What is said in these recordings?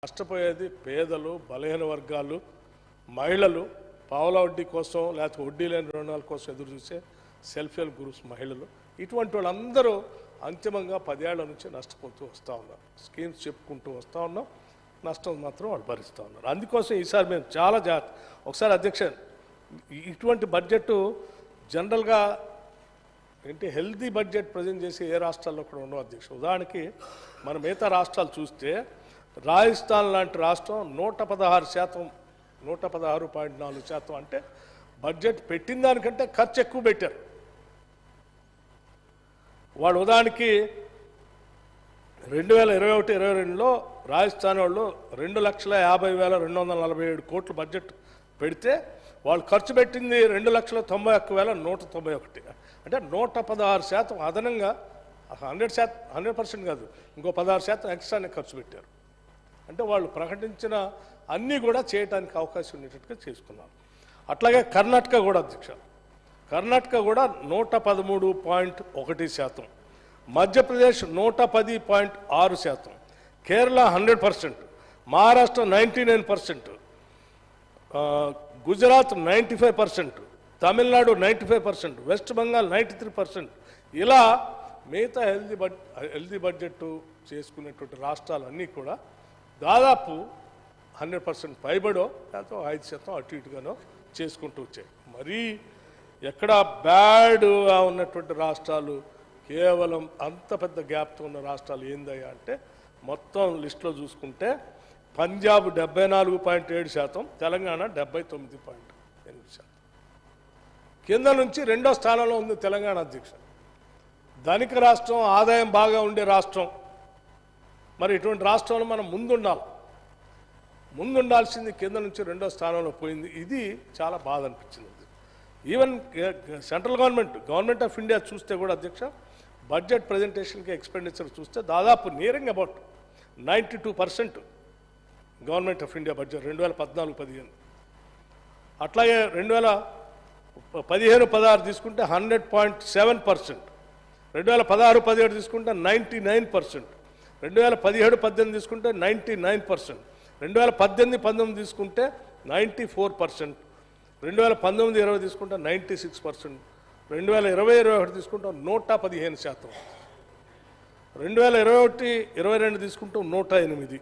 నష్టపోయేది పేదలు, బలహీన వర్గాలు, మహిళలు, పావుల వడ్డీ కోసం లేకపోతే వడ్డీ లేని రుణాల కోసం ఎదురు చూసే సెల్ఫ్ హెల్ప్ గ్రూప్స్ మహిళలు, ఇటువంటి వాళ్ళందరూ అంతిమంగా 10 ఏళ్ల నుంచి నష్టపోతూ వస్తూ ఉన్నారు. స్కీమ్స్ చెప్పుకుంటూ వస్తూ ఉన్నాం, నష్టం మాత్రం వాళ్ళు భరిస్తూ ఉన్నారు. అందుకోసం ఈసారి మేము చాలా ఒకసారి అధ్యక్ష, ఇటువంటి బడ్జెట్ జనరల్గా ఏంటి హెల్తీ బడ్జెట్ ప్రజెంట్ చేసి ఏ రాష్ట్రాల్లో కూడా ఉండవు అధ్యక్ష. ఉదాహరణకి మన మిగతా రాష్ట్రాలు చూస్తే రాజస్థాన్ లాంటి రాష్ట్రం 116%, 116.4% అంటే బడ్జెట్ పెట్టిన దానికంటే ఖర్చు ఎక్కువ పెట్టారు. వాళ్ళు ఉదాహరణకి 2021-22లో రాజస్థాన్ వాళ్ళు 2,50,247 కోట్ల బడ్జెట్ పెడితే వాళ్ళు ఖర్చు పెట్టింది 2,91,191, అంటే 116% అదనంగా 100% కాదు, ఇంకో 16% ఎక్స్ట్రానే ఖర్చు పెట్టారు. అంటే వాళ్ళు ప్రకటించిన అన్నీ కూడా చేయడానికి అవకాశం ఉండేటట్టుగా చేసుకున్నారు. అట్లాగే కర్ణాటక కూడా అధ్యక్ష, కర్ణాటక కూడా 113.1%, మధ్యప్రదేశ్ 110.6%, కేరళ 100%, మహారాష్ట్ర 99%, గుజరాత్ 95%, తమిళనాడు 95%, వెస్ట్ బెంగాల్ 93%. ఇలా మిగతా హెల్దీ బడ్జెట్ చేసుకునేటువంటి రాష్ట్రాలన్నీ కూడా దాదాపు 100% పైబడో లేకపోతే 5% అటు ఇటుగానో చేసుకుంటూ వచ్చాయి. మరీ ఎక్కడ బ్యాడ్గా ఉన్నటువంటి రాష్ట్రాలు, కేవలం అంత పెద్ద గ్యాప్తో ఉన్న రాష్ట్రాలు ఏందయ్యా అంటే మొత్తం లిస్టులో చూసుకుంటే పంజాబ్ 74.7%, తెలంగాణ 79.8%. కింద నుంచి 2వ స్థానంలో ఉంది తెలంగాణ అధ్యక్ష. ధనిక రాష్ట్రం, ఆదాయం బాగా ఉండే రాష్ట్రం. మరి ఇటువంటి రాష్ట్రంలో మనం ముందుండాల్సింది కింద నుంచి 2వ స్థానంలో పోయింది. ఇది చాలా బాధ అనిపించింది. Even central government of India చూస్తే కూడా అధ్యక్ష, బడ్జెట్ ప్రజెంటేషన్కి ఎక్స్పెండిచర్ చూస్తే దాదాపు nearing about 92% government of India budget 2014-15. అట్లాగే 2015-16 తీసుకుంటే 100.7%, 2016-17 తీసుకుంటే 99%, 2017-18 తీసుకుంటే 99%, 2018-19 తీసుకుంటే 94%, 2019-20 తీసుకుంటే 96%, 2020-21 తీసుకుంటే 115%, 2021-22 తీసుకుంటే 108%,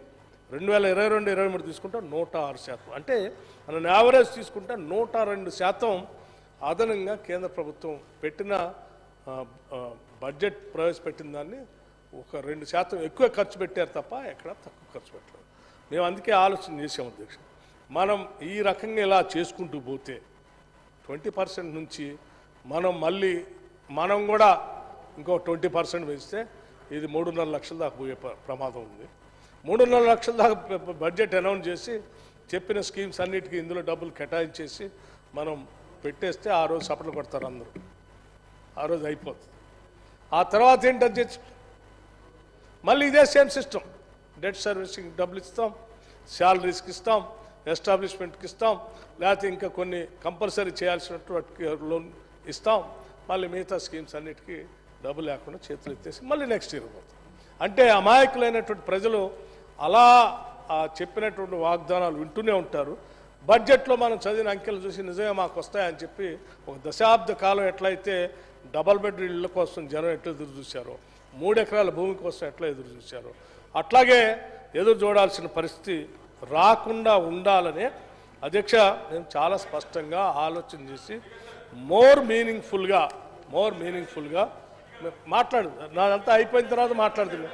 2022-23 తీసుకుంటే 106%. అంటే మనం యావరేజ్ తీసుకుంటే 102% అదనంగా కేంద్ర ప్రభుత్వం పెట్టిన బడ్జెట్ ప్రవేశపెట్టిన దాన్ని ఒక 2% ఎక్కువ ఖర్చు పెట్టారు తప్ప ఎక్కడ తక్కువ ఖర్చు పెట్టలేదు. మేము అందుకే ఆలోచన చేసాం అధ్యక్ష, మనం ఈ రకంగా ఇలా చేసుకుంటూ పోతే 20% నుంచి మనం కూడా ఇంకో 20% వేస్తే ఇది 3.5 లక్షల దాకా పోయే ప్రమాదం ఉంది. 3.5 లక్షల దాకా బడ్జెట్ అనౌన్స్ చేసి చెప్పిన స్కీమ్స్ అన్నిటికీ ఇందులో డబ్బులు కేటాయించేసి మనం పెట్టేస్తే ఆ రోజు సపట్లు కొడతారు అందరూ, ఆ రోజు అయిపోతుంది. ఆ తర్వాత ఏంటి అధ్యక్ష, మళ్ళీ ఇదే సేమ్ సిస్టమ్, డెట్ సర్వీసింగ్ డబ్బులు ఇస్తాం, శాలరీస్కి ఇస్తాం, ఎస్టాబ్లిష్మెంట్కి ఇస్తాం, లేకపోతే ఇంకా కొన్ని కంపల్సరీ చేయాల్సినటువంటి లోన్ ఇస్తాం, మళ్ళీ మిగతా స్కీమ్స్ అన్నిటికీ డబ్బు లేకుండా చేతులు ఎత్తేసి మళ్ళీ నెక్స్ట్ ఇయర్ పోతాం. అంటే అమాయకులైనటువంటి ప్రజలు అలా చెప్పినటువంటి వాగ్దానాలు వింటూనే ఉంటారు. బడ్జెట్లో మనం చదివిన అంకెలు చూసి నిజంగా మాకు వస్తాయని చెప్పి ఒక దశాబ్ద కాలం ఎట్లయితే డబల్ బెడ్ ఇళ్ళ కోసం జనం ఎట్లా ఎదురు చూశారో, 3 ఎకరాల భూమి కోసం ఎట్లా ఎదురు చూశారో, అట్లాగే ఎదురు చూడాల్సిన పరిస్థితి రాకుండా ఉండాలనే అధ్యక్ష మేము చాలా స్పష్టంగా ఆలోచన చేసి మోర్ మీనింగ్ఫుల్గా నాదంతా అయిపోయిన తర్వాత మాట్లాడుతున్నాం.